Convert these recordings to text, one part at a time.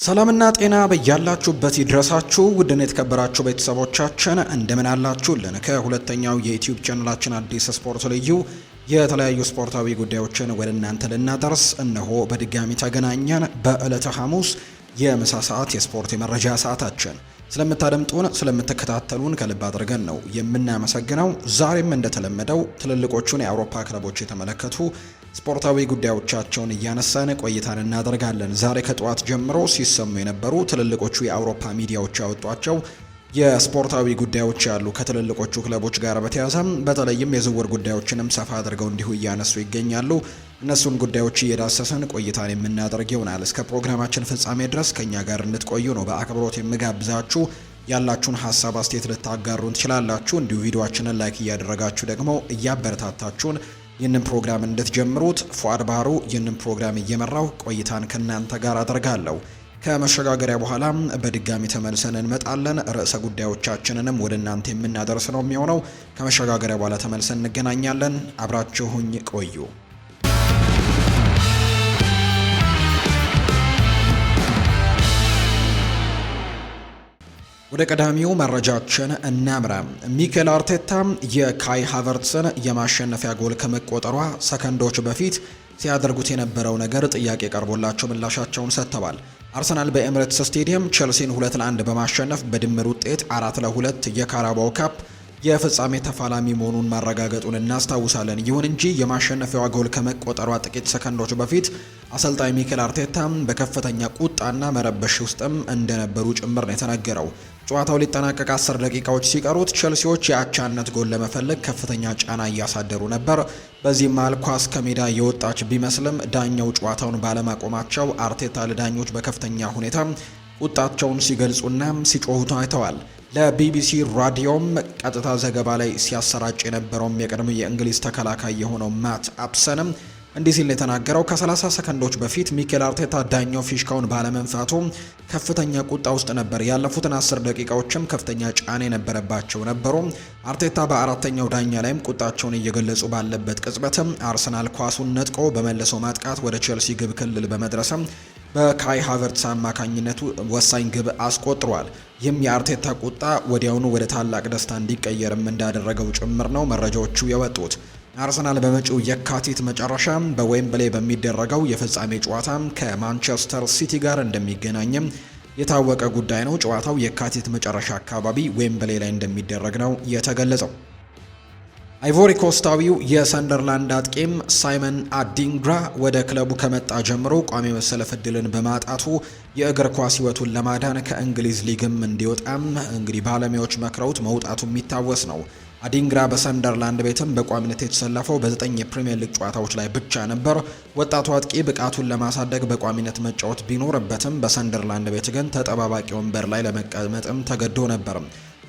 ሰላምና ጤና በያላችሁበት ይድረሳችሁ። ውድን የተከበራችሁ ቤተሰቦቻችን እንደምን አላችሁልን? ከሁለተኛው የዩቲዩብ ቻናላችን አዲስ ስፖርት ልዩ የተለያዩ ስፖርታዊ ጉዳዮችን ወደ እናንተ ልናደርስ እነሆ በድጋሚ ተገናኘን። በዕለተ ሐሙስ የምሳ ሰዓት የስፖርት የመረጃ ሰዓታችን ስለምታደምጡን ስለምትከታተሉን ከልብ አድርገን ነው የምናመሰግነው። ዛሬም እንደተለመደው ትልልቆቹን የአውሮፓ ክለቦች የተመለከቱ ስፖርታዊ ጉዳዮቻቸውን እያነሳን ቆይታን እናደርጋለን። ዛሬ ከጠዋት ጀምሮ ሲሰሙ የነበሩ ትልልቆቹ የአውሮፓ ሚዲያዎች ያወጧቸው የስፖርታዊ ጉዳዮች ያሉ ከትልልቆቹ ክለቦች ጋር በተያያዘ በተለይም የዝውውር ጉዳዮችንም ሰፋ አድርገው እንዲሁ እያነሱ ይገኛሉ። እነሱን ጉዳዮች እየዳሰሰን ቆይታን የምናደርግ ይሆናል። እስከ ፕሮግራማችን ፍጻሜ ድረስ ከኛ ጋር እንድትቆዩ ነው በአክብሮት የምጋብዛችሁ። ያላችሁን ሀሳብ አስተያየት ልታጋሩን ትችላላችሁ። እንዲሁ ቪዲዮአችንን ላይክ እያደረጋችሁ ደግሞ እያበረታታችሁን ይህንን ፕሮግራም እንድትጀምሩት ፉአድ ባህሩ ይህንን ፕሮግራም እየመራው ቆይታን ከናንተ ጋር አደርጋለሁ። ከመሸጋገሪያ በኋላ በድጋሚ ተመልሰን እንመጣለን። ርዕሰ ጉዳዮቻችንንም ወደ እናንተ የምናደርስ ነው የሚሆነው። ከመሸጋገሪያ በኋላ ተመልሰን እንገናኛለን። አብራችሁኝ ቆዩ። ወደ ቀዳሚው መረጃችን እናምራ። ሚኬል አርቴታ የካይ ሃቨርትስን የማሸነፊያ ጎል ከመቆጠሯ ሰከንዶች በፊት ሲያደርጉት የነበረው ነገር ጥያቄ ቀርቦላቸው ምላሻቸውን ሰጥተዋል። አርሰናል በኤምሬትስ ስቴዲየም ቼልሲን 2-1 በማሸነፍ በድምር ውጤት 4-2 የካራባው ካፕ የፍጻሜ ተፋላሚ መሆኑን ማረጋገጡን እናስታውሳለን። ይሁን እንጂ የማሸነፊያዋ ጎል ከመቆጠሯ ጥቂት ሰከንዶች በፊት አሰልጣኝ ሚኬል አርቴታ በከፍተኛ ቁጣና መረበሽ ውስጥም እንደነበሩ ጭምር ነው የተነገረው። ጨዋታው ሊጠናቀቅ 10 ደቂቃዎች ሲቀሩት ቼልሲዎች የአቻነት ጎል ለመፈለግ ከፍተኛ ጫና እያሳደሩ ነበር። በዚህ መሃል ኳስ ከሜዳ የወጣች ቢመስልም ዳኛው ጨዋታውን ባለማቆማቸው አርቴታ ለዳኞች በከፍተኛ ሁኔታ ቁጣቸውን ሲገልጹና ሲጮሁ ታይተዋል። ለቢቢሲ ራዲዮም ቀጥታ ዘገባ ላይ ሲያሰራጭ የነበረውም የቀድሞ የእንግሊዝ ተከላካይ የሆነው ማት አፕሰንም እንዲህ ሲል የተናገረው ከ30 ሰከንዶች በፊት ሚኬል አርቴታ ዳኛው ፊሽካውን ባለመንፋቱ ከፍተኛ ቁጣ ውስጥ ነበር። ያለፉትን 10 ደቂቃዎችም ከፍተኛ ጫና የነበረባቸው ነበሩ። አርቴታ በአራተኛው ዳኛ ላይም ቁጣቸውን እየገለጹ ባለበት ቅጽበትም አርሰናል ኳሱን ነጥቆ በመልሶ ማጥቃት ወደ ቼልሲ ግብ ክልል በመድረስም በካይ ሃቨርትስ አማካኝነቱ ወሳኝ ግብ አስቆጥሯል። ይህም የአርቴታ ቁጣ ወዲያውኑ ወደ ታላቅ ደስታ እንዲቀየርም እንዳደረገው ጭምር ነው መረጃዎቹ የወጡት። አርሰናል በመጪው የካቲት መጨረሻ በዌምብሌ በሚደረገው የፍጻሜ ጨዋታ ከማንቸስተር ሲቲ ጋር እንደሚገናኝም የታወቀ ጉዳይ ነው። ጨዋታው የካቲት መጨረሻ አካባቢ ዌምብሌ ላይ እንደሚደረግ ነው የተገለጸው። አይቮሪ ኮስታዊው የሰንደርላንድ አጥቂም ሳይመን አዲንግራ ወደ ክለቡ ከመጣ ጀምሮ ቋሚ መሰለፍ ዕድልን በማጣቱ የእግር ኳስ ሕይወቱን ለማዳን ከእንግሊዝ ሊግም እንዲወጣም እንግዲህ ባለሙያዎች መክረውት መውጣቱ የሚታወስ ነው። አዲንግራ በሰንደርላንድ ቤትም በቋሚነት የተሰለፈው በ9 የፕሪሚየር ሊግ ጨዋታዎች ላይ ብቻ ነበር። ወጣቱ አጥቂ ብቃቱን ለማሳደግ በቋሚነት መጫወት ቢኖርበትም በሰንደርላንድ ቤት ግን ተጠባባቂ ወንበር ላይ ለመቀመጥም ተገዶ ነበር።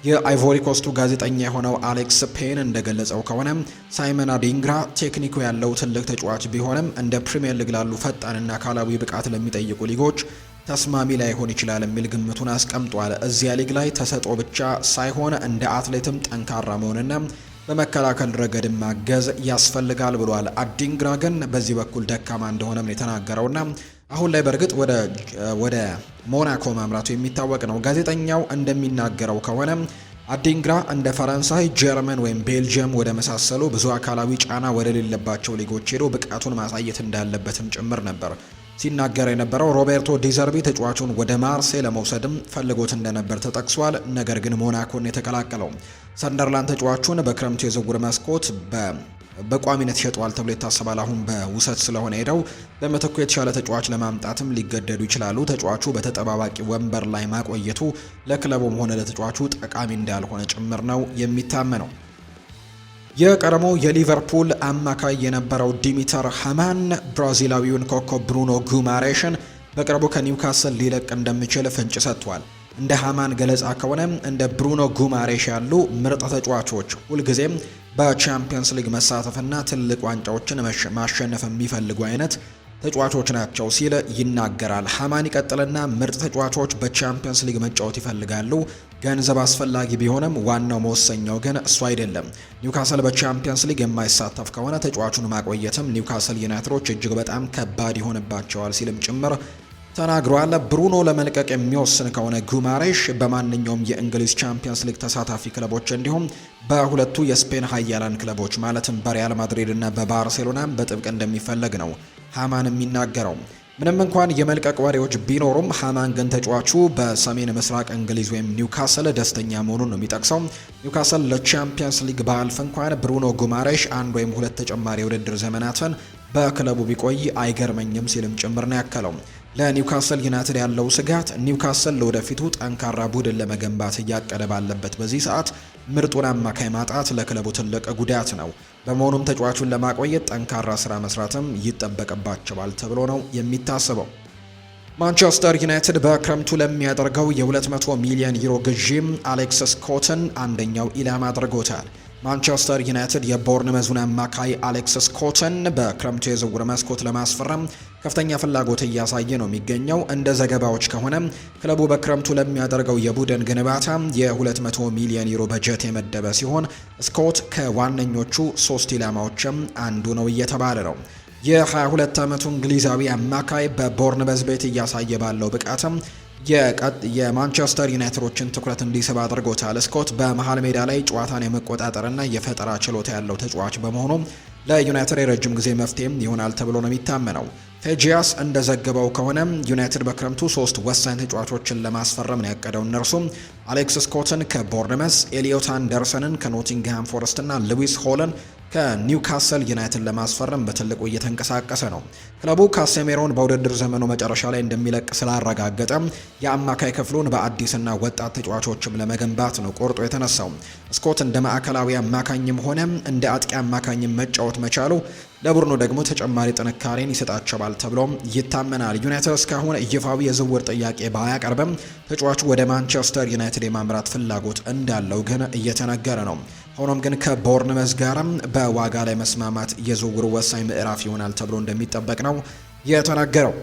የአይቮሪ ኮስቱ ጋዜጠኛ የሆነው አሌክስ ፔን እንደገለጸው ከሆነ ሳይመን አዲንግራ ቴክኒኩ ያለው ትልቅ ተጫዋች ቢሆንም እንደ ፕሪሚየር ሊግ ላሉ ፈጣንና አካላዊ ብቃት ለሚጠይቁ ሊጎች ተስማሚ ላይሆን ይችላል የሚል ግምቱን አስቀምጧል። እዚያ ሊግ ላይ ተሰጥኦ ብቻ ሳይሆን እንደ አትሌትም ጠንካራ መሆንና በመከላከል ረገድ ማገዝ ያስፈልጋል ብሏል። አዲንግራ ግን በዚህ በኩል ደካማ እንደሆነም የተናገረውና አሁን ላይ በእርግጥ ወደ ሞናኮ ማምራቱ የሚታወቅ ነው። ጋዜጠኛው እንደሚናገረው ከሆነ አዲንግራ እንደ ፈረንሳይ፣ ጀርመን ወይም ቤልጅየም ወደ መሳሰሉ ብዙ አካላዊ ጫና ወደ ሌለባቸው ሊጎች ሄዶ ብቃቱን ማሳየት እንዳለበትም ጭምር ነበር ሲናገር የነበረው። ሮቤርቶ ዲዘርቢ ተጫዋቹን ወደ ማርሴይ ለመውሰድም ፈልጎት እንደነበር ተጠቅሷል። ነገር ግን ሞናኮን የተቀላቀለው ሰንደርላንድ ተጫዋቹን በክረምቱ የዝውውር መስኮት በቋሚነት ይሸጠዋል ተብሎ ይታሰባል። አሁን በውሰት ስለሆነ ሄደው በምትኩ የተሻለ ተጫዋች ለማምጣትም ሊገደዱ ይችላሉ። ተጫዋቹ በተጠባባቂ ወንበር ላይ ማቆየቱ ለክለቡም ሆነ ለተጫዋቹ ጠቃሚ እንዳልሆነ ጭምር ነው የሚታመነው። የቀድሞው የሊቨርፑል አማካይ የነበረው ዲሚተር ሃማን ብራዚላዊውን ኮከብ ብሩኖ ጉማሬሽን በቅርቡ ከኒውካስል ሊለቅ እንደሚችል ፍንጭ ሰጥቷል። እንደ ሃማን ገለጻ ከሆነ እንደ ብሩኖ ጉማሬሽ ያሉ ምርጥ ተጫዋቾች ሁልጊዜም በቻምፒየንስ ሊግ መሳተፍና ትልቅ ዋንጫዎችን ማሸነፍ የሚፈልጉ አይነት ተጫዋቾች ናቸው ሲል ይናገራል። ሃማን ይቀጥልና ምርጥ ተጫዋቾች በቻምፒየንስ ሊግ መጫወት ይፈልጋሉ። ገንዘብ አስፈላጊ ቢሆንም ዋናው መወሰኛው ግን እሱ አይደለም። ኒውካስል በቻምፒየንስ ሊግ የማይሳተፍ ከሆነ ተጫዋቹን ማቆየትም ኒውካስል ዩናይትዶች እጅግ በጣም ከባድ ይሆንባቸዋል ሲልም ጭምር ተናግሯል። ብሩኖ ለመልቀቅ የሚወስን ከሆነ ጉማሬሽ በማንኛውም የእንግሊዝ ቻምፒየንስ ሊግ ተሳታፊ ክለቦች እንዲሁም በሁለቱ የስፔን ኃያላን ክለቦች ማለትም በሪያል ማድሪድ እና በባርሴሎና በጥብቅ እንደሚፈለግ ነው ሃማን የሚናገረው። ምንም እንኳን የመልቀቅ ወሬዎች ቢኖሩም ሃማን ግን ተጫዋቹ በሰሜን ምስራቅ እንግሊዝ ወይም ኒውካስል ደስተኛ መሆኑን ነው የሚጠቅሰው። ኒውካስል ለቻምፒየንስ ሊግ ባያልፍ እንኳን ብሩኖ ጉማሬሽ አንድ ወይም ሁለት ተጨማሪ የውድድር ዘመናትን በክለቡ ቢቆይ አይገርመኝም ሲልም ጭምር ነው ያከለው። ለኒውካስል ዩናይትድ ያለው ስጋት ኒውካስል ለወደፊቱ ጠንካራ ቡድን ለመገንባት እያቀደ ባለበት በዚህ ሰዓት ምርጡን አማካይ ማጣት ለክለቡ ትልቅ ጉዳት ነው። በመሆኑም ተጫዋቹን ለማቆየት ጠንካራ ስራ መስራትም ይጠበቅባቸዋል ተብሎ ነው የሚታሰበው። ማንቸስተር ዩናይትድ በክረምቱ ለሚያደርገው የ200 ሚሊዮን ዩሮ ግዢም አሌክስ ስኮትን አንደኛው ኢላማ አድርጎታል። ማንቸስተር ዩናይትድ የቦርንመዙን አማካይ አሌክስ ስኮትን በክረምቱ የዝውውር መስኮት ለማስፈረም ከፍተኛ ፍላጎት እያሳየ ነው የሚገኘው። እንደ ዘገባዎች ከሆነ ክለቡ በክረምቱ ለሚያደርገው የቡድን ግንባታ የ200 ሚሊዮን ዩሮ በጀት የመደበ ሲሆን ስኮት ከዋነኞቹ 3 ኢላማዎችም አንዱ ነው እየተባለ ነው። የ22 ዓመቱ እንግሊዛዊ አማካይ በቦርንመዝ ቤት እያሳየ ባለው ብቃትም የማንቸስተር ዩናይትዶችን ትኩረት እንዲስብ አድርጎታል። ስኮት በመሃል ሜዳ ላይ ጨዋታን የመቆጣጠርና የፈጠራ ችሎታ ያለው ተጫዋች በመሆኑ ለዩናይትድ የረጅም ጊዜ መፍትሄም ይሆናል ተብሎ ነው የሚታመነው። ፌጂያስ እንደዘገበው ከሆነ ዩናይትድ በክረምቱ 3 ወሳኝ ተጫዋቾችን ለማስፈረም ነው ያቀደው። እነርሱም አሌክስ ስኮትን ከቦርንመስ፣ ኤሊዮት አንደርሰንን ከኖቲንግሃም ፎረስት እና ሉዊስ ሆልን ከኒውካስል ዩናይትድ ለማስፈረም በትልቁ እየተንቀሳቀሰ ነው። ክለቡ ካሴሜሮን በውድድር ዘመኑ መጨረሻ ላይ እንደሚለቅ ስላረጋገጠ የአማካይ ክፍሉን በአዲስና ወጣት ተጫዋቾችም ለመገንባት ነው ቆርጦ የተነሳው። ስኮት እንደ ማዕከላዊ አማካኝም ሆነ እንደ አጥቂ አማካኝም መጫወት መቻሉ ለቡድኑ ደግሞ ተጨማሪ ጥንካሬን ይሰጣቸዋል ተብሎ ይታመናል። ዩናይትድ እስካሁን ይፋዊ የዝውውር ጥያቄ ባያቀርብም ተጫዋቹ ወደ ማንቸስተር ዩናይትድ የማምራት ፍላጎት እንዳለው ግን እየተነገረ ነው። ሆኖም ግን ከቦርንመዝ ጋርም በዋጋ ላይ መስማማት የዝውውሩ ወሳኝ ምዕራፍ ይሆናል ተብሎ እንደሚጠበቅ ነው የተነገረው።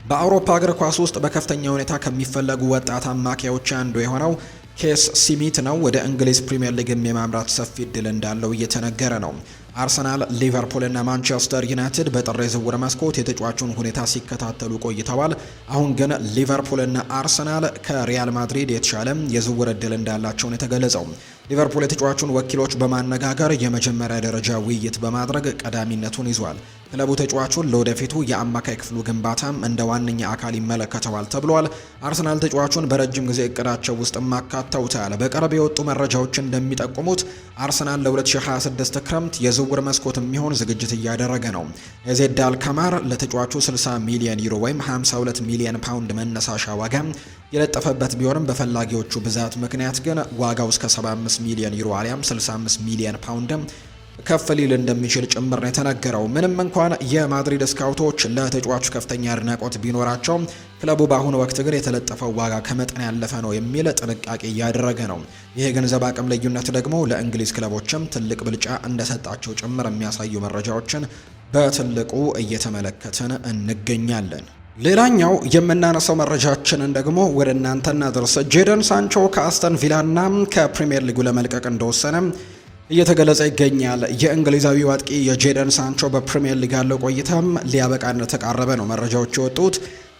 በአውሮፓ እግር ኳስ ውስጥ በከፍተኛ ሁኔታ ከሚፈለጉ ወጣት አማካዮች አንዱ የሆነው ኬስ ሲሚት ነው። ወደ እንግሊዝ ፕሪምየር ሊግም የማምራት ሰፊ እድል እንዳለው እየተነገረ ነው። አርሰናል፣ ሊቨርፑል እና ማንቸስተር ዩናይትድ በጥር የዝውውር መስኮት የተጫዋቹን ሁኔታ ሲከታተሉ ቆይተዋል። አሁን ግን ሊቨርፑል እና አርሰናል ከሪያል ማድሪድ የተሻለ የዝውውር እድል እንዳላቸው ነው የተገለጸው። ሊቨርፑል የተጫዋቹን ወኪሎች በማነጋገር የመጀመሪያ ደረጃ ውይይት በማድረግ ቀዳሚነቱን ይዟል። ክለቡ ተጫዋቹን ለወደፊቱ የአማካይ ክፍሉ ግንባታም እንደ ዋነኛ አካል ይመለከተዋል ተብሏል። አርሰናል ተጫዋቹን በረጅም ጊዜ እቅዳቸው ውስጥ ማካተውታል። በቅርብ የወጡ መረጃዎች እንደሚጠቁሙት አርሰናል ለ2026 ክረምት የዝውውር መስኮት የሚሆን ዝግጅት እያደረገ ነው። የዜድ አልካማር ለተጫዋቹ 60 ሚሊዮን ዩሮ ወይም 52 ሚሊዮን ፓውንድ መነሳሻ ዋጋ የለጠፈበት ቢሆንም በፈላጊዎቹ ብዛት ምክንያት ግን ዋጋው እስከ 75 ሚሊዮን ዩሮ አሊያም 65 ሚሊዮን ፓውንድ ከፍ ሊል እንደሚችል ጭምር ነው የተነገረው። ምንም እንኳን የማድሪድ ስካውቶች ለተጫዋቹ ከፍተኛ አድናቆት ቢኖራቸውም ክለቡ በአሁኑ ወቅት ግን የተለጠፈው ዋጋ ከመጠን ያለፈ ነው የሚል ጥንቃቄ እያደረገ ነው። ይህ የገንዘብ አቅም ልዩነት ደግሞ ለእንግሊዝ ክለቦችም ትልቅ ብልጫ እንደሰጣቸው ጭምር የሚያሳዩ መረጃዎችን በትልቁ እየተመለከትን እንገኛለን። ሌላኛው የምናነሳው መረጃችንን ደግሞ ወደ እናንተ እናድርስ። ጄደን ሳንቾ ከአስተን ቪላና ከፕሪሚየር ሊጉ ለመልቀቅ እንደወሰነ እየተገለጸ ይገኛል። የእንግሊዛዊው አጥቂ የጄደን ሳንቾ በፕሪሚየር ሊግ ያለው ቆይታም ሊያበቃ እንደተቃረበ ነው መረጃዎች የወጡት።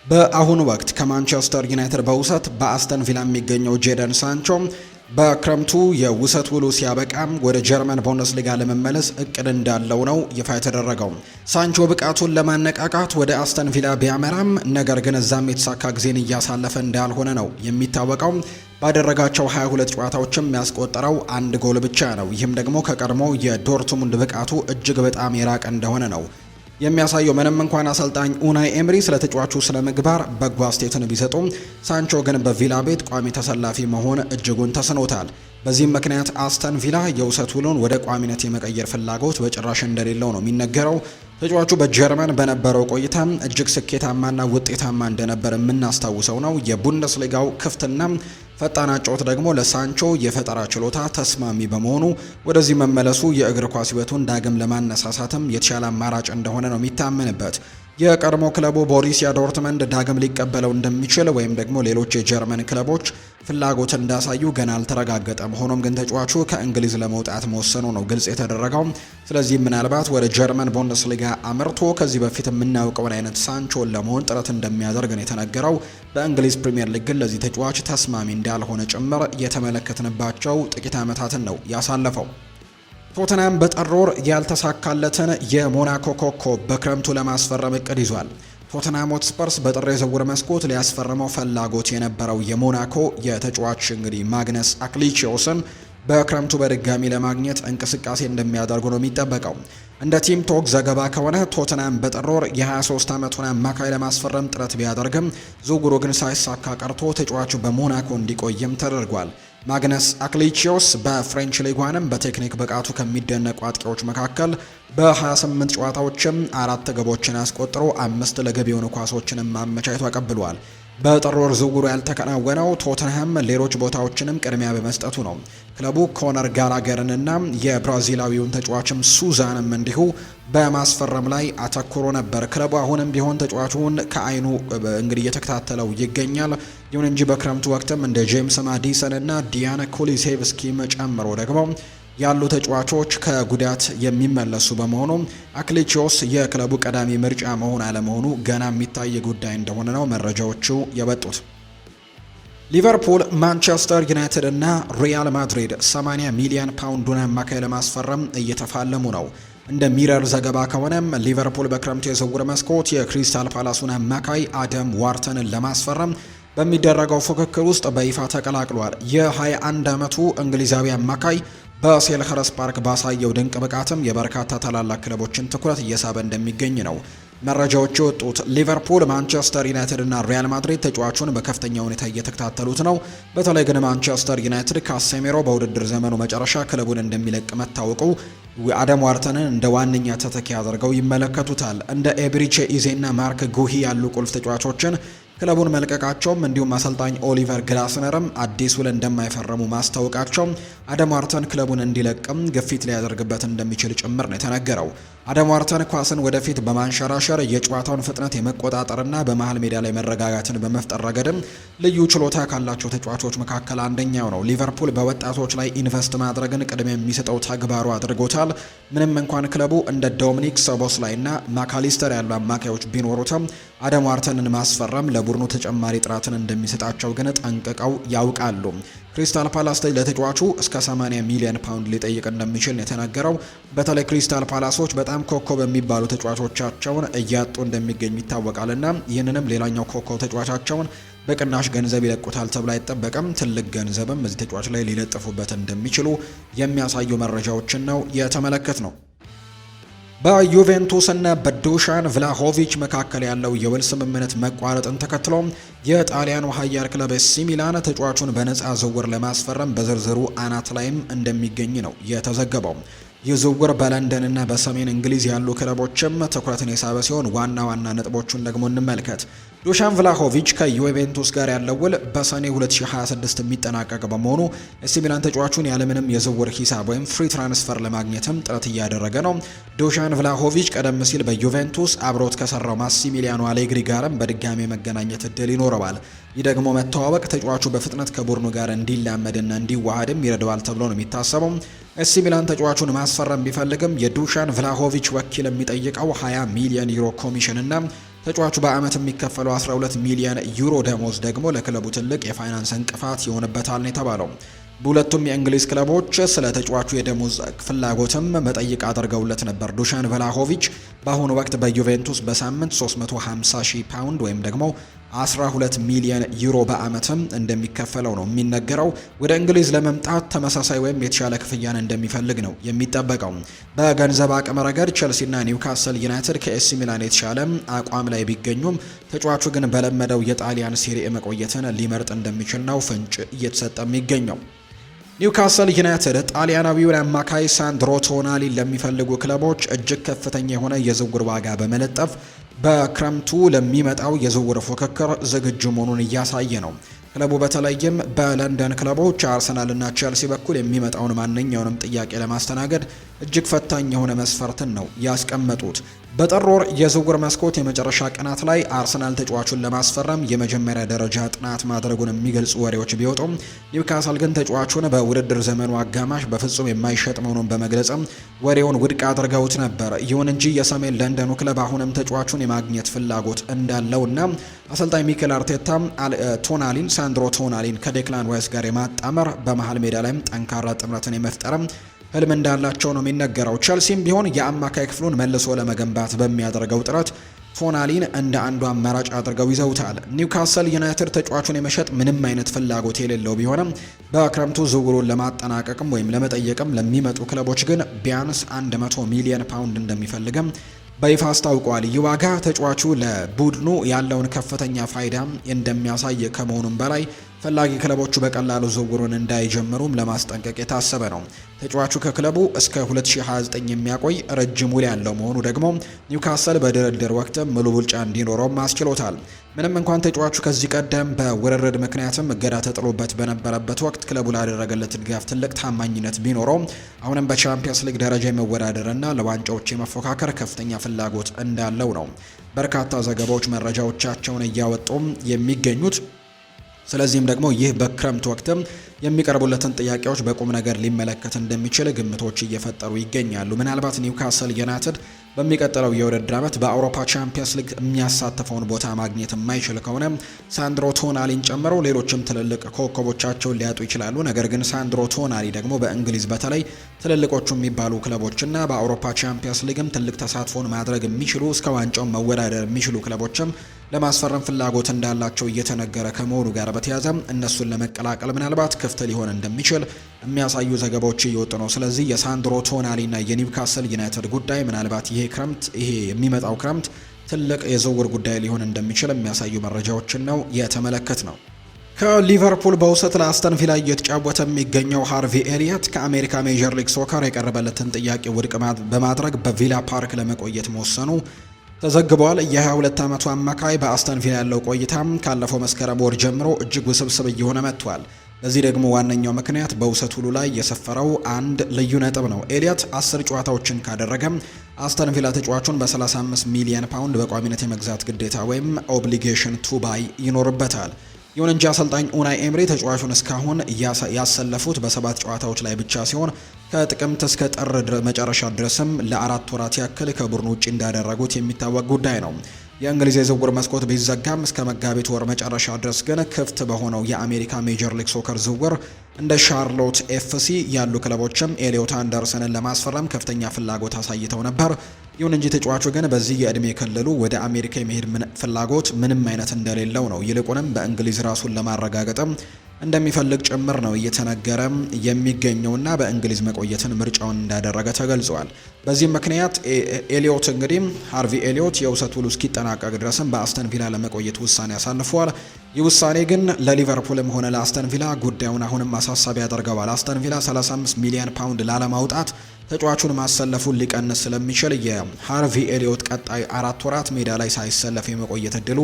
በአሁኑ ወቅት ከማንቸስተር ዩናይትድ በውሰት በአስተን ቪላ የሚገኘው ጄደን ሳንቾ በክረምቱ የውሰት ውሉ ሲያበቃም ወደ ጀርመን ቡንደስሊጋ ለመመለስ እቅድ እንዳለው ነው ይፋ የተደረገው። ሳንቾ ብቃቱን ለማነቃቃት ወደ አስተን ቪላ ቢያመራም ነገር ግን እዛም የተሳካ ጊዜን እያሳለፈ እንዳልሆነ ነው የሚታወቀው። ባደረጋቸው 22 ጨዋታዎችም ያስቆጠረው 1 ጎል ብቻ ነው። ይህም ደግሞ ከቀድሞ የዶርትሙንድ ብቃቱ እጅግ በጣም የራቀ እንደሆነ ነው የሚያሳየው። ምንም እንኳን አሰልጣኝ ኡናይ ኤምሪ ስለ ተጫዋቹ ስነ ምግባር በጎ አስተያየትን ቢሰጡም ሳንቾ ግን በቪላ ቤት ቋሚ ተሰላፊ መሆን እጅጉን ተስኖታል። በዚህም ምክንያት አስተን ቪላ የውሰት ውሉን ወደ ቋሚነት የመቀየር ፍላጎት በጭራሽ እንደሌለው ነው የሚነገረው። ተጫዋቹ በጀርመን በነበረው ቆይታ እጅግ ስኬታማና ውጤታማ እንደነበር የምናስታውሰው ነው። የቡንደስሊጋው ክፍትና ፈጣን አጨዋወት ደግሞ ለሳንቾ የፈጠራ ችሎታ ተስማሚ በመሆኑ ወደዚህ መመለሱ የእግር ኳስ ሕይወቱን ዳግም ለማነሳሳትም የተሻለ አማራጭ እንደሆነ ነው የሚታመንበት። የቀድሞ ክለቡ ቦሩሲያ ዶርትመንድ ዳግም ሊቀበለው እንደሚችል ወይም ደግሞ ሌሎች የጀርመን ክለቦች ፍላጎት እንዳሳዩ ገና አልተረጋገጠም። ሆኖም ግን ተጫዋቹ ከእንግሊዝ ለመውጣት መወሰኑ ነው ግልጽ የተደረገው። ስለዚህ ምናልባት ወደ ጀርመን ቡንደስሊጋ አምርቶ ከዚህ በፊት የምናውቀውን አይነት ሳንቾን ለመሆን ጥረት እንደሚያደርግ ነው የተነገረው። በእንግሊዝ ፕሪምየር ሊግ ግን ለዚህ ተጫዋች ተስማሚ እንዳልሆነ ጭምር የተመለከትንባቸው ጥቂት ዓመታትን ነው ያሳለፈው። ቶተናም በጥር ወር ያልተሳካለትን የሞናኮ ኮከብ በክረምቱ ለማስፈረም እቅድ ይዟል። ቶተናም ሆትስፐርስ በጥር የዝውውር መስኮት ሊያስፈርመው ፍላጎት የነበረው የሞናኮ የተጫዋች እንግዲህ ማግነስ አክሊቺዮስን በክረምቱ በድጋሚ ለማግኘት እንቅስቃሴ እንደሚያደርጉ ነው የሚጠበቀው። እንደ ቲም ቶክ ዘገባ ከሆነ ቶተናም በጥር ወር የ23 ዓመቱን አማካይ ለማስፈረም ጥረት ቢያደርግም ዝውውሩ ግን ሳይሳካ ቀርቶ ተጫዋቹ በሞናኮ እንዲቆይም ተደርጓል። ማግነስ አክሊቺዮስ በፍሬንች ሊጓንም በቴክኒክ ብቃቱ ከሚደነቁ አጥቂዎች መካከል በ28 ጨዋታዎችም 4 ግቦችን አስቆጥሮ 5 ለግብ የሆኑ ኳሶችንም አመቻችቶ አቀብሏል። በጥር ወር ዝውውሩ ያልተከናወነው ቶተንሃም ሌሎች ቦታዎችንም ቅድሚያ በመስጠቱ ነው። ክለቡ ኮነር ጋላገርንና የብራዚላዊውን ተጫዋችም ሱዛንም እንዲሁ በማስፈረም ላይ አተኩሮ ነበር። ክለቡ አሁንም ቢሆን ተጫዋቹን ከአይኑ እንግዲህ እየተከታተለው ይገኛል። ይሁን እንጂ በክረምቱ ወቅትም እንደ ጄምስ ማዲሰን እና ዲያና ኩሊሴቭስኪም ጨምሮ ደግሞ ያሉ ተጫዋቾች ከጉዳት የሚመለሱ በመሆኑ አክሊቺዮስ የክለቡ ቀዳሚ ምርጫ መሆን አለመሆኑ ገና የሚታይ ጉዳይ እንደሆነ ነው መረጃዎቹ የወጡት። ሊቨርፑል፣ ማንቸስተር ዩናይትድ እና ሪያል ማድሪድ 80 ሚሊዮን ፓውንዱን አማካይ ለማስፈረም እየተፋለሙ ነው። እንደ ሚረር ዘገባ ከሆነም ሊቨርፑል በክረምቱ የዝውውር መስኮት የክሪስታል ፓላሱን አማካይ አደም ዋርተንን ለማስፈረም በሚደረገው ፉክክር ውስጥ በይፋ ተቀላቅሏል። የ21 ዓመቱ እንግሊዛዊ አማካይ በሴልኸርስት ፓርክ ባሳየው ድንቅ ብቃትም የበርካታ ታላላቅ ክለቦችን ትኩረት እየሳበ እንደሚገኝ ነው መረጃዎች የወጡት። ሊቨርፑል፣ ማንቸስተር ዩናይትድ እና ሪያል ማድሪድ ተጫዋቹን በከፍተኛ ሁኔታ እየተከታተሉት ነው። በተለይ ግን ማንቸስተር ዩናይትድ ካሴሜሮ በውድድር ዘመኑ መጨረሻ ክለቡን እንደሚለቅ መታወቁ አደም ዋርተንን እንደ ዋነኛ ተተኪ አድርገው ይመለከቱታል። እንደ ኤብሪቼ ኢዜና ማርክ ጉሂ ያሉ ቁልፍ ተጫዋቾችን ክለቡን መልቀቃቸውም እንዲሁም አሰልጣኝ ኦሊቨር ግላስነርም አዲስ ውል እንደማይፈረሙ ማስታወቃቸው አደም ዋርተን ክለቡን እንዲለቅም ግፊት ሊያደርግበት እንደሚችል ጭምር ነው የተነገረው። አደም ዋርተን ኳስን ወደፊት በማንሸራሸር የጨዋታውን ፍጥነት የመቆጣጠርና በመሃል ሜዳ ላይ መረጋጋትን በመፍጠር ረገድም ልዩ ችሎታ ካላቸው ተጫዋቾች መካከል አንደኛው ነው። ሊቨርፑል በወጣቶች ላይ ኢንቨስት ማድረግን ቅድሚያ የሚሰጠው ተግባሩ አድርጎታል። ምንም እንኳን ክለቡ እንደ ዶሚኒክ ሶቦስላይ እና ማካሊስተር ያሉ አማካዮች ቢኖሩትም አደም ዋርተንን ማስፈረም ለቡድኑ ተጨማሪ ጥራትን እንደሚሰጣቸው ግን ጠንቅቀው ያውቃሉ። ክሪስታል ፓላስ ለተጫዋቹ እስከ 80 ሚሊዮን ፓውንድ ሊጠይቅ እንደሚችል ነው የተነገረው። በተለይ ክሪስታል ፓላሶች በጣም ኮከብ የሚባሉ ተጫዋቾቻቸውን እያጡ እንደሚገኙ ይታወቃልና ይህንንም ሌላኛው ኮከብ ተጫዋቻቸውን በቅናሽ ገንዘብ ይለቁታል ተብሎ አይጠበቅም። ትልቅ ገንዘብም እዚህ ተጫዋች ላይ ሊለጥፉበት እንደሚችሉ የሚያሳዩ መረጃዎችን ነው የተመለከት ነው። በዩቬንቱስ እና በዱሻን ቭላሆቪች መካከል ያለው የውል ስምምነት መቋረጥን ተከትሎ የጣሊያኑ ኃያል ክለብ ኤሲ ሚላን ተጫዋቹን በነፃ ዝውውር ለማስፈረም በዝርዝሩ አናት ላይም እንደሚገኝ ነው የተዘገበው። ይህ ዝውውር በለንደን እና በሰሜን እንግሊዝ ያሉ ክለቦችም ትኩረትን የሳበ ሲሆን ዋና ዋና ነጥቦቹን ደግሞ እንመልከት። ዱሻን ቭላሆቪች ከዩቬንቱስ ጋር ያለው ውል በሰኔ 2026 የሚጠናቀቅ በመሆኑ ኤሲ ሚላን ተጫዋቹን ያለምንም የዝውውር ሂሳብ ወይም ፍሪ ትራንስፈር ለማግኘትም ጥረት እያደረገ ነው። ዱሻን ቭላሆቪች ቀደም ሲል በዩቬንቱስ አብሮት ከሰራው ማሲሚሊያኖ አሌግሪ ጋርም በድጋሚ መገናኘት እድል ይኖረዋል። ይህ ደግሞ መተዋወቅ ተጫዋቹ በፍጥነት ከቡድኑ ጋር እንዲላመድና እንዲዋሃድም ይረዳዋል ተብሎ ነው የሚታሰበው። ኤሲ ሚላን ተጫዋቹን ማስፈረም ቢፈልግም የዱሻን ቭላሆቪች ወኪል የሚጠይቀው 20 ሚሊዮን ዩሮ ኮሚሽን እና ተጫዋቹ በአመት የሚከፈለው 12 ሚሊዮን ዩሮ ደሞዝ ደግሞ ለክለቡ ትልቅ የፋይናንስ እንቅፋት ይሆንበታል ነው የተባለው። በሁለቱም የእንግሊዝ ክለቦች ስለ ተጫዋቹ የደሞዝ ፍላጎትም መጠይቅ አድርገውለት ነበር። ዱሻን ቭላሆቪች በአሁኑ ወቅት በዩቬንቱስ በሳምንት 350 ሺህ ፓውንድ ወይም ደግሞ 12 ሚሊዮን ዩሮ በአመትም እንደሚከፈለው ነው የሚነገረው። ወደ እንግሊዝ ለመምጣት ተመሳሳይ ወይም የተሻለ ክፍያን እንደሚፈልግ ነው የሚጠበቀው። በገንዘብ አቅም ረገድ ቼልሲና ኒውካስል ዩናይትድ ከኤሲ ሚላን የተሻለ አቋም ላይ ቢገኙም ተጫዋቹ ግን በለመደው የጣሊያን ሴሪኤ መቆየትን ሊመርጥ እንደሚችል ነው ፍንጭ እየተሰጠ የሚገኘው። ኒውካስል ዩናይትድ ጣሊያናዊውን አማካይ ሳንድሮ ቶናሊን ለሚፈልጉ ክለቦች እጅግ ከፍተኛ የሆነ የዝውውር ዋጋ በመለጠፍ በክረምቱ ለሚመጣው የዝውውር ፉክክር ዝግጁ መሆኑን እያሳየ ነው። ክለቡ በተለይም በለንደን ክለቦች አርሰናል እና ቼልሲ በኩል የሚመጣውን ማንኛውንም ጥያቄ ለማስተናገድ እጅግ ፈታኝ የሆነ መስፈርትን ነው ያስቀመጡት። በጥር ወር የዝውውር መስኮት የመጨረሻ ቀናት ላይ አርሰናል ተጫዋቹን ለማስፈረም የመጀመሪያ ደረጃ ጥናት ማድረጉን የሚገልጹ ወሬዎች ቢወጡም ኒውካስል ግን ተጫዋቹን በውድድር ዘመኑ አጋማሽ በፍጹም የማይሸጥ መሆኑን በመግለጽም ወሬውን ውድቅ አድርገውት ነበር። ይሁን እንጂ የሰሜን ለንደኑ ክለብ አሁንም ተጫዋቹን የማግኘት ፍላጎት እንዳለውና አሰልጣኝ ሚኬል አርቴታ ሳንድሮ ቶናሊን ከዴክላን ራይስ ጋር የማጣመር በመሃል ሜዳ ላይም ጠንካራ ጥምረትን የመፍጠርም ህልም እንዳላቸው ነው የሚነገረው። ቸልሲም ቢሆን የአማካይ ክፍሉን መልሶ ለመገንባት በሚያደርገው ጥረት ቶናሊን እንደ አንዱ አማራጭ አድርገው ይዘውታል። ኒውካስል ዩናይትድ ተጫዋቹን የመሸጥ ምንም አይነት ፍላጎት የሌለው ቢሆንም በክረምቱ ዝውውሩን ለማጠናቀቅም ወይም ለመጠየቅም ለሚመጡ ክለቦች ግን ቢያንስ 100 ሚሊዮን ፓውንድ እንደሚፈልግም በይፋ አስታውቋል። ይህ ዋጋ ተጫዋቹ ለቡድኑ ያለውን ከፍተኛ ፋይዳ እንደሚያሳይ ከመሆኑም በላይ ፈላጊ ክለቦቹ በቀላሉ ዝውውሩን እንዳይጀምሩም ለማስጠንቀቅ የታሰበ ነው። ተጫዋቹ ከክለቡ እስከ 2029 የሚያቆይ ረጅም ውል ያለው መሆኑ ደግሞ ኒውካስል በድርድር ወቅት ሙሉ ብልጫ እንዲኖረውም አስችሎታል። ምንም እንኳን ተጫዋቹ ከዚህ ቀደም በውርርድ ምክንያትም እገዳ ተጥሎበት በነበረበት ወቅት ክለቡ ላደረገለት ድጋፍ ትልቅ ታማኝነት ቢኖረውም አሁንም በቻምፒየንስ ሊግ ደረጃ የመወዳደርና ለዋንጫዎች የመፎካከር ከፍተኛ ፍላጎት እንዳለው ነው በርካታ ዘገባዎች መረጃዎቻቸውን እያወጡም የሚገኙት። ስለዚህም ደግሞ ይህ በክረምት ወቅትም የሚቀርቡለትን ጥያቄዎች በቁም ነገር ሊመለከት እንደሚችል ግምቶች እየፈጠሩ ይገኛሉ። ምናልባት ኒውካስል ዩናይትድ በሚቀጥለው የውድድር ዓመት በአውሮፓ ቻምፒየንስ ሊግ የሚያሳትፈውን ቦታ ማግኘት የማይችል ከሆነ ሳንድሮ ቶናሊን ጨምሮ ሌሎችም ትልልቅ ኮከቦቻቸውን ሊያጡ ይችላሉ። ነገር ግን ሳንድሮ ቶናሊ ደግሞ በእንግሊዝ በተለይ ትልልቆቹ የሚባሉ ክለቦችና በአውሮፓ ቻምፒየንስ ሊግም ትልቅ ተሳትፎን ማድረግ የሚችሉ እስከ ዋንጫው መወዳደር የሚችሉ ክለቦችም ለማስፈረም ፍላጎት እንዳላቸው እየተነገረ ከመሆኑ ጋር በተያያዘ እነሱን ለመቀላቀል ምናልባት ክፍት ሊሆን እንደሚችል የሚያሳዩ ዘገባዎች እየወጡ ነው። ስለዚህ የሳንድሮ ቶናሊና የኒውካስል ዩናይትድ ጉዳይ ምናልባት ይሄ የሚመጣው ክረምት ትልቅ የዝውውር ጉዳይ ሊሆን እንደሚችል የሚያሳዩ መረጃዎችን ነው የተመለከት ነው። ከሊቨርፑል በውሰት ለአስተን ቪላ እየተጫወተ የሚገኘው ሃርቪ ኤሊየት ከአሜሪካ ሜጀር ሊግ ሶከር የቀረበለትን ጥያቄ ውድቅ በማድረግ በቪላ ፓርክ ለመቆየት መወሰኑ ተዘግቧል። የ22 ዓመቱ አማካይ በአስተን ቪላ ያለው ቆይታ ካለፈው መስከረም ወር ጀምሮ እጅግ ውስብስብ እየሆነ መጥቷል። ለዚህ ደግሞ ዋነኛው ምክንያት በውሰት ውሉ ላይ የሰፈረው አንድ ልዩ ነጥብ ነው። ኤሊየት 10 ጨዋታዎችን ካደረገ አስተን ቪላ ተጫዋቹን በ35 ሚሊዮን ፓውንድ በቋሚነት የመግዛት ግዴታ ወይም ኦብሊጌሽን ቱ ባይ ይኖርበታል። ይሁን እንጂ አሰልጣኝ ኡናይ ኤምሪ ተጫዋቹን እስካሁን ያሰለፉት በ7 ጨዋታዎች ላይ ብቻ ሲሆን ከጥቅምት እስከ ጥር መጨረሻ ድረስም ለ4 ወራት ያክል ከቡድኑ ውጭ እንዳደረጉት የሚታወቅ ጉዳይ ነው። የእንግሊዝ የዝውውር መስኮት ቢዘጋም እስከ መጋቢት ወር መጨረሻ ድረስ ግን ክፍት በሆነው የአሜሪካ ሜጀር ሊግ ሶከር ዝውውር እንደ ሻርሎት ኤፍሲ ያሉ ክለቦችም ኤሊዮት አንደርሰንን ለማስፈረም ከፍተኛ ፍላጎት አሳይተው ነበር። ይሁን እንጂ ተጫዋቹ ግን በዚህ የዕድሜ ክልሉ ወደ አሜሪካ የመሄድ ፍላጎት ምንም አይነት እንደሌለው ነው። ይልቁንም በእንግሊዝ ራሱን ለማረጋገጥም እንደሚፈልግ ጭምር ነው እየተነገረ የሚገኘውና በእንግሊዝ መቆየትን ምርጫውን እንዳደረገ ተገልጿል። በዚህም ምክንያት ኤሊዮት እንግዲህ ሃርቪ ኤሊዮት የውሰት ውሉ እስኪጠናቀቅ ድረስም በአስተን ቪላ ለመቆየት ውሳኔ አሳልፏል። ይህ ውሳኔ ግን ለሊቨርፑልም ሆነ ለአስተን ቪላ ጉዳዩን አሁንም አሳሳቢ ያደርገዋል። አስተን ቪላ 35 ሚሊዮን ፓውንድ ላለማውጣት ተጫዋቹን ማሰለፉን ሊቀንስ ስለሚችል የሃርቪ ኤሊዮት ቀጣይ 4 ወራት ሜዳ ላይ ሳይሰለፍ የመቆየት እድሉ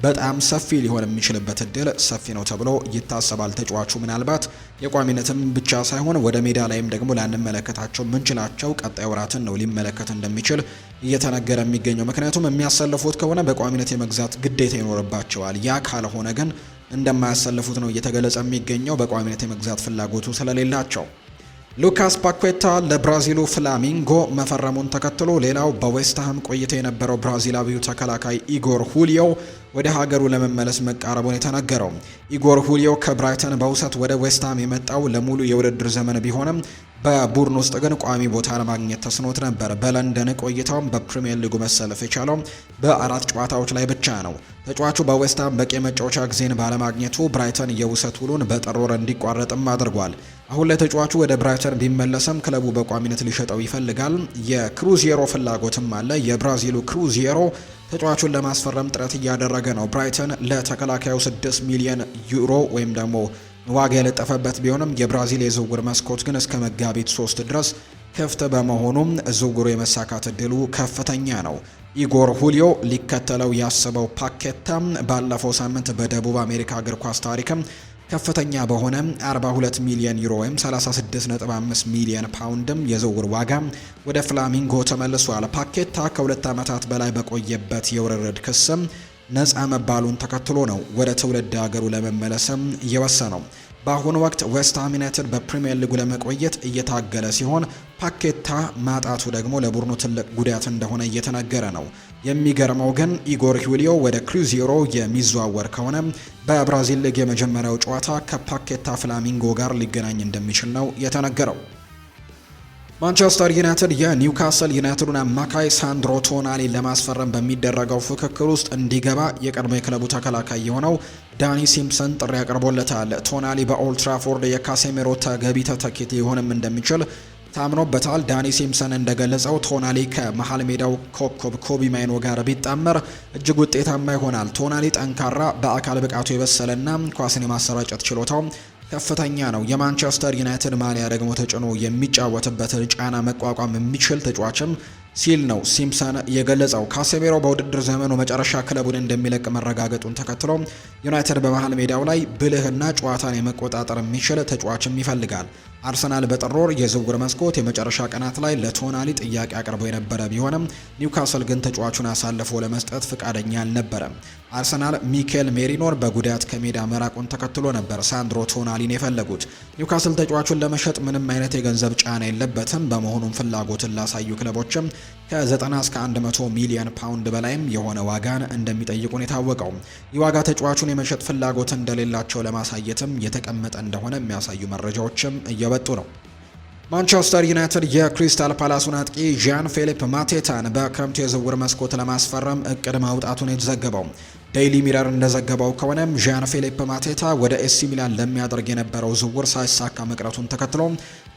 በጣም ሰፊ ሊሆን የሚችልበት እድል ሰፊ ነው ተብሎ ይታሰባል። ተጫዋቹ ምናልባት የቋሚነትም ብቻ ሳይሆን ወደ ሜዳ ላይም ደግሞ ላንመለከታቸው ምንችላቸው ቀጣይ ወራትን ነው ሊመለከት እንደሚችል እየተነገረ የሚገኘው። ምክንያቱም የሚያሰልፉት ከሆነ በቋሚነት የመግዛት ግዴታ ይኖርባቸዋል። ያ ካልሆነ ግን እንደማያሰልፉት ነው እየተገለጸ የሚገኘው በቋሚነት የመግዛት ፍላጎቱ ስለሌላቸው። ሉካስ ፓኬታ ለብራዚሉ ፍላሚንጎ መፈረሙን ተከትሎ ሌላው በዌስትሃም ቆይታ የነበረው ብራዚላዊው ተከላካይ ኢጎር ሁሊዮ ወደ ሀገሩ ለመመለስ መቃረቡን የተነገረው። ኢጎር ሁሊዮ ከብራይተን በውሰት ወደ ዌስትሃም የመጣው ለሙሉ የውድድር ዘመን ቢሆንም በቡድን ውስጥ ግን ቋሚ ቦታ ለማግኘት ተስኖት ነበር። በለንደን ቆይታውም በፕሪሚየር ሊጉ መሰለፍ የቻለው በ4 ጨዋታዎች ላይ ብቻ ነው። ተጫዋቹ በዌስትሃም በቂ መጫወቻ ጊዜን ባለማግኘቱ ብራይተን የውሰት ውሉን በጥር ወር እንዲቋረጥም አድርጓል። አሁን ላይ ተጫዋቹ ወደ ብራይተን ቢመለስም ክለቡ በቋሚነት ሊሸጠው ይፈልጋል። የክሩዚየሮ ፍላጎትም አለ። የብራዚሉ ክሩዚየሮ ተጫዋቹን ለማስፈረም ጥረት እያደረገ ነው። ብራይተን ለተከላካዩ 6 ሚሊዮን ዩሮ ወይም ደግሞ ዋጋ የለጠፈበት ቢሆንም የብራዚል የዝውውር መስኮት ግን እስከ መጋቢት 3 ድረስ ክፍት በመሆኑም ዝውውሩ የመሳካት እድሉ ከፍተኛ ነው። ኢጎር ሁሊዮ ሊከተለው ያሰበው ፓኬታ ባለፈው ሳምንት በደቡብ አሜሪካ እግር ኳስ ታሪክም ከፍተኛ በሆነ 42 ሚሊዮን ዩሮ ወይም 36.5 ሚሊዮን ፓውንድም የዝውውር ዋጋ ወደ ፍላሚንጎ ተመልሷል። ፓኬታ ከ2 ዓመታት በላይ በቆየበት የውርርድ ክስም ነፃ መባሉን ተከትሎ ነው ወደ ትውልድ ሀገሩ ለመመለስም እየወሰነው። በአሁኑ ወቅት ዌስትሃም ዩናይትድ በፕሪሚየር ሊጉ ለመቆየት እየታገለ ሲሆን ፓኬታ ማጣቱ ደግሞ ለቡድኑ ትልቅ ጉዳት እንደሆነ እየተነገረ ነው። የሚገርመው ግን ኢጎር ሂውሊዮ ወደ ክሩዜሮ የሚዘዋወር ከሆነ በብራዚል ሊግ የመጀመሪያው ጨዋታ ከፓኬታ ፍላሚንጎ ጋር ሊገናኝ እንደሚችል ነው የተነገረው። ማንቸስተር ዩናይትድ የኒውካስል ዩናይትዱን አማካይ ሳንድሮ ቶናሊ ለማስፈረም በሚደረገው ፍክክር ውስጥ እንዲገባ የቀድሞ የክለቡ ተከላካይ የሆነው ዳኒ ሲምፕሰን ጥሪ አቅርቦለታል። ቶናሊ በኦልድ ትራፎርድ የካሴሜሮ ተገቢ ተተኪ ሊሆንም እንደሚችል ታምኖበታል። ዳኒ ሲምፕሰን እንደገለጸው ቶናሊ ከመሃል ሜዳው ኮከብ ኮቢ ማይኖ ጋር ቢጣመር እጅግ ውጤታማ ይሆናል። ቶናሊ ጠንካራ፣ በአካል ብቃቱ የበሰለና ኳስን የማሰራጨት ችሎታው ከፍተኛ ነው። የማንቸስተር ዩናይትድ ማሊያ ደግሞ ተጭኖ የሚጫወትበትን ጫና መቋቋም የሚችል ተጫዋችም ሲል ነው ሲምፕሰን የገለጸው። ካሴሜሮ በውድድር ዘመኑ መጨረሻ ክለቡን እንደሚለቅ መረጋገጡን ተከትሎ ዩናይትድ በመሃል ሜዳው ላይ ብልህና ጨዋታን የመቆጣጠር የሚችል ተጫዋችም ይፈልጋል። አርሰናል በጥር ወር የዝውውር መስኮት የመጨረሻ ቀናት ላይ ለቶናሊ ጥያቄ አቅርቦ የነበረ ቢሆንም ኒውካስል ግን ተጫዋቹን አሳልፎ ለመስጠት ፍቃደኛ አልነበረም። አርሰናል ሚኬል ሜሪኖር በጉዳት ከሜዳ መራቁን ተከትሎ ነበር ሳንድሮ ቶናሊን የፈለጉት። ኒውካስል ተጫዋቹን ለመሸጥ ምንም አይነት የገንዘብ ጫና የለበትም። በመሆኑም ፍላጎትን ላሳዩ ክለቦችም ከ90 እስከ 100 ሚሊዮን ፓውንድ በላይም የሆነ ዋጋን እንደሚጠይቁን የታወቀው። ይህ ዋጋ ተጫዋቹን የመሸጥ ፍላጎት እንደሌላቸው ለማሳየትም የተቀመጠ እንደሆነ የሚያሳዩ መረጃዎችም እየወጡ ነው። ማንቸስተር ዩናይትድ የክሪስታል ፓላሱን አጥቂ ዣን ፊሊፕ ማቴታን በክረምቱ የዝውውር መስኮት ለማስፈረም እቅድ ማውጣቱን የተዘገበው። ዴይሊ ሚረር እንደዘገበው ከሆነም ዣን ፊሊፕ ማቴታ ወደ ኤሲ ሚላን ለሚያደርግ የነበረው ዝውውር ሳይሳካ መቅረቱን ተከትሎ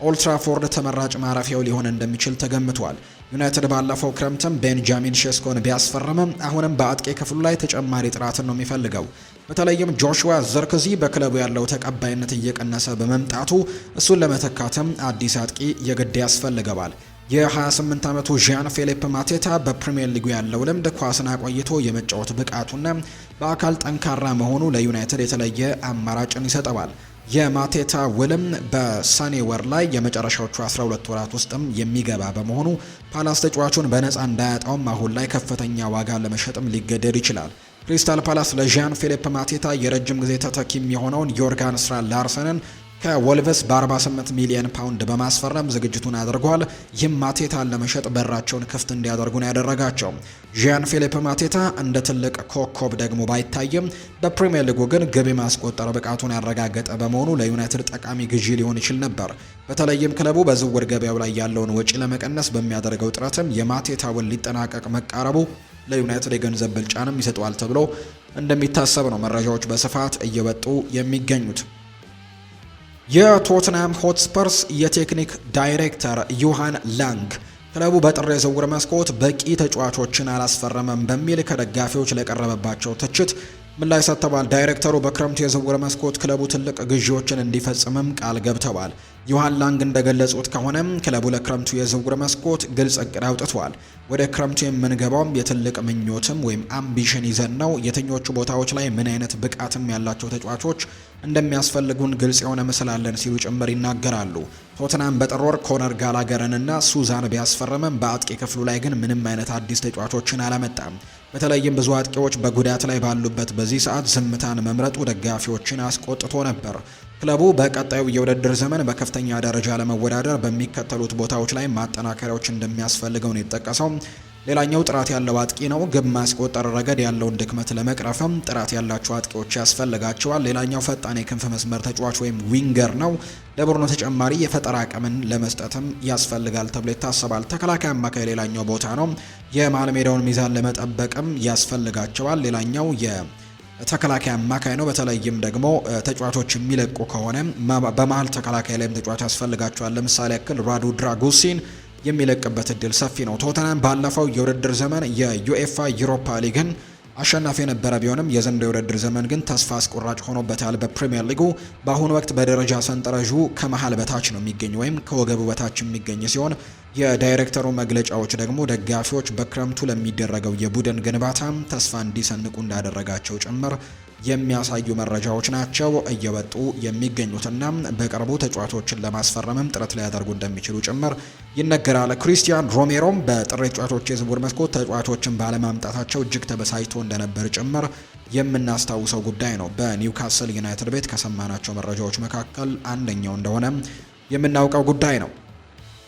ኦልትራፎርድ ተመራጭ ማረፊያው ሊሆን እንደሚችል ተገምቷል። ዩናይትድ ባለፈው ክረምትም ቤንጃሚን ሼስኮን ቢያስፈርምም አሁንም በአጥቂ ክፍሉ ላይ ተጨማሪ ጥራትን ነው የሚፈልገው። በተለይም ጆሹዋ ዘርክዚ በክለቡ ያለው ተቀባይነት እየቀነሰ በመምጣቱ እሱን ለመተካትም አዲስ አጥቂ የግድ ያስፈልገዋል። የ28 ዓመቱ ዣን ፊሊፕ ማቴታ በፕሪሚየር ሊጉ ያለው ልምድ፣ ኳስን አቆይቶ የመጫወት ብቃቱና በአካል ጠንካራ መሆኑ ለዩናይትድ የተለየ አማራጭን ይሰጠዋል። የማቴታ ውልም በሰኔ ወር ላይ የመጨረሻዎቹ 12 ወራት ውስጥም የሚገባ በመሆኑ ፓላስ ተጫዋቹን በነፃ እንዳያጣውም አሁን ላይ ከፍተኛ ዋጋ ለመሸጥም ሊገደድ ይችላል። ክሪስታል ፓላስ ለዣን ፊሊፕ ማቴታ የረጅም ጊዜ ተተኪም የሆነውን ዮርጋን ስራ ላርሰንን ከወልቨስ በ48 ሚሊዮን ፓውንድ በማስፈረም ዝግጅቱን አድርጓል። ይህም ማቴታን ለመሸጥ በራቸውን ክፍት እንዲያደርጉ ነው ያደረጋቸው። ዣን ፊሊፕ ማቴታ እንደ ትልቅ ኮከብ ደግሞ ባይታይም በፕሪሚየር ሊጉ ግን ግብ ማስቆጠር ብቃቱን ያረጋገጠ በመሆኑ ለዩናይትድ ጠቃሚ ግዢ ሊሆን ይችል ነበር። በተለይም ክለቡ በዝውውር ገበያው ላይ ያለውን ወጪ ለመቀነስ በሚያደርገው ጥረትም የማቴታ ውል ሊጠናቀቅ መቃረቡ ለዩናይትድ የገንዘብ ብልጫንም ይሰጠዋል ተብሎ እንደሚታሰብ ነው መረጃዎች በስፋት እየወጡ የሚገኙት። የቶትናም ሆትስፐርስ የቴክኒክ ዳይሬክተር ዮሃን ላንግ ክለቡ በጥር የዝውውር መስኮት በቂ ተጫዋቾችን አላስፈረመም በሚል ከደጋፊዎች ለቀረበባቸው ትችት ምላሽ ሰጥተዋል። ዳይሬክተሩ በክረምቱ የዝውውር መስኮት ክለቡ ትልቅ ግዢዎችን እንዲፈጽምም ቃል ገብተዋል። ዮሃን ላንግ እንደገለጹት ከሆነም ክለቡ ለክረምቱ የዝውውር መስኮት ግልጽ እቅድ አውጥቷል። ወደ ክረምቱ የምንገባውም የትልቅ ምኞትም ወይም አምቢሽን ይዘን ነው። የትኞቹ ቦታዎች ላይ ምን አይነት ብቃትም ያላቸው ተጫዋቾች እንደሚያስፈልጉን ግልጽ የሆነ ምስል አለን ሲሉ ጭምር ይናገራሉ። ቶትናም በጥር ወር ኮነር ጋላገርንና ሱዛን ቢያስፈርምም በአጥቂ ክፍሉ ላይ ግን ምንም አይነት አዲስ ተጫዋቾችን አላመጣም። በተለይም ብዙ አጥቂዎች በጉዳት ላይ ባሉበት በዚህ ሰዓት ዝምታን መምረጡ ደጋፊዎችን አስቆጥቶ ነበር። ክለቡ በቀጣዩ የውድድር ዘመን በከፍተኛ ደረጃ ለመወዳደር በሚከተሉት ቦታዎች ላይ ማጠናከሪያዎች እንደሚያስፈልገው ነው የተጠቀሰው። ሌላኛው ጥራት ያለው አጥቂ ነው። ግብ ማስቆጠር ረገድ ያለውን ድክመት ለመቅረፍም ጥራት ያላቸው አጥቂዎች ያስፈልጋቸዋል። ሌላኛው ፈጣን የክንፍ መስመር ተጫዋች ወይም ዊንገር ነው። ለቡድኑ ተጨማሪ የፈጠራ አቅምን ለመስጠትም ያስፈልጋል ተብሎ ይታሰባል። ተከላካይ አማካይ ሌላኛው ቦታ ነው። የመሃል ሜዳውን ሚዛን ለመጠበቅም ያስፈልጋቸዋል። ሌላኛው ተከላካይ አማካይ ነው። በተለይም ደግሞ ተጫዋቾች የሚለቁ ከሆነ በመሃል ተከላካይ ላይም ተጫዋች ያስፈልጋቸዋል። ለምሳሌ ያክል ራዱ ድራጉሲን የሚለቅበት እድል ሰፊ ነው። ቶተናም ባለፈው የውድድር ዘመን የዩኤፋ ዩሮፓ ሊግን አሸናፊ የነበረ ቢሆንም የዘንድሮው የውድድር ዘመን ግን ተስፋ አስቆራጭ ሆኖበታል። በፕሪሚየር ሊጉ በአሁኑ ወቅት በደረጃ ሰንጠረዡ ከመሃል በታች ነው የሚገኝ ወይም ከወገቡ በታች የሚገኝ ሲሆን የዳይሬክተሩ መግለጫዎች ደግሞ ደጋፊዎች በክረምቱ ለሚደረገው የቡድን ግንባታ ተስፋ እንዲሰንቁ እንዳደረጋቸው ጭምር የሚያሳዩ መረጃዎች ናቸው እየወጡ የሚገኙትና በቅርቡ ተጫዋቾችን ለማስፈረምም ጥረት ሊያደርጉ እንደሚችሉ ጭምር ይነገራል። ክሪስቲያን ሮሜሮም በጥር ተጫዋቾች የዝውውር መስኮት ተጫዋቾችን ባለማምጣታቸው እጅግ ተበሳጭቶ እንደነበር ጭምር የምናስታውሰው ጉዳይ ነው። በኒውካስል ዩናይትድ ቤት ከሰማናቸው መረጃዎች መካከል አንደኛው እንደሆነ የምናውቀው ጉዳይ ነው።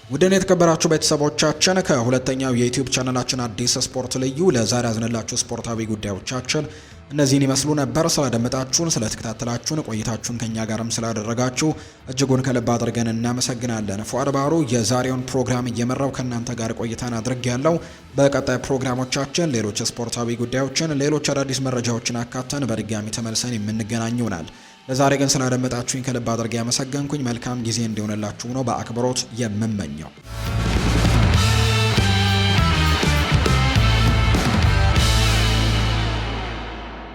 ውድን የተከበራችሁ ቤተሰቦቻችን ከሁለተኛው የዩቲዩብ ቻናላችን አዲስ ስፖርት ልዩ ለዛሬ ያዝንላችሁ ስፖርታዊ ጉዳዮቻችን እነዚህን ይመስሉ ነበር። ስለደመጣችሁን፣ ስለተከታተላችሁን፣ ቆይታችሁን ከኛ ጋርም ስላደረጋችሁ እጅጉን ከልብ አድርገን እናመሰግናለን። ፉአድ ባህሩ የዛሬውን ፕሮግራም እየመራው ከእናንተ ጋር ቆይታን አድርጌያለሁ። በቀጣይ ፕሮግራሞቻችን ሌሎች ስፖርታዊ ጉዳዮችን፣ ሌሎች አዳዲስ መረጃዎችን አካተን በድጋሚ ተመልሰን የምንገናኝ ይሆናል። ለዛሬ ግን ስላደመጣችሁኝ ከልብ አድርጌ ያመሰገንኩኝ። መልካም ጊዜ እንዲሆንላችሁ ነው በአክብሮት የምመኘው።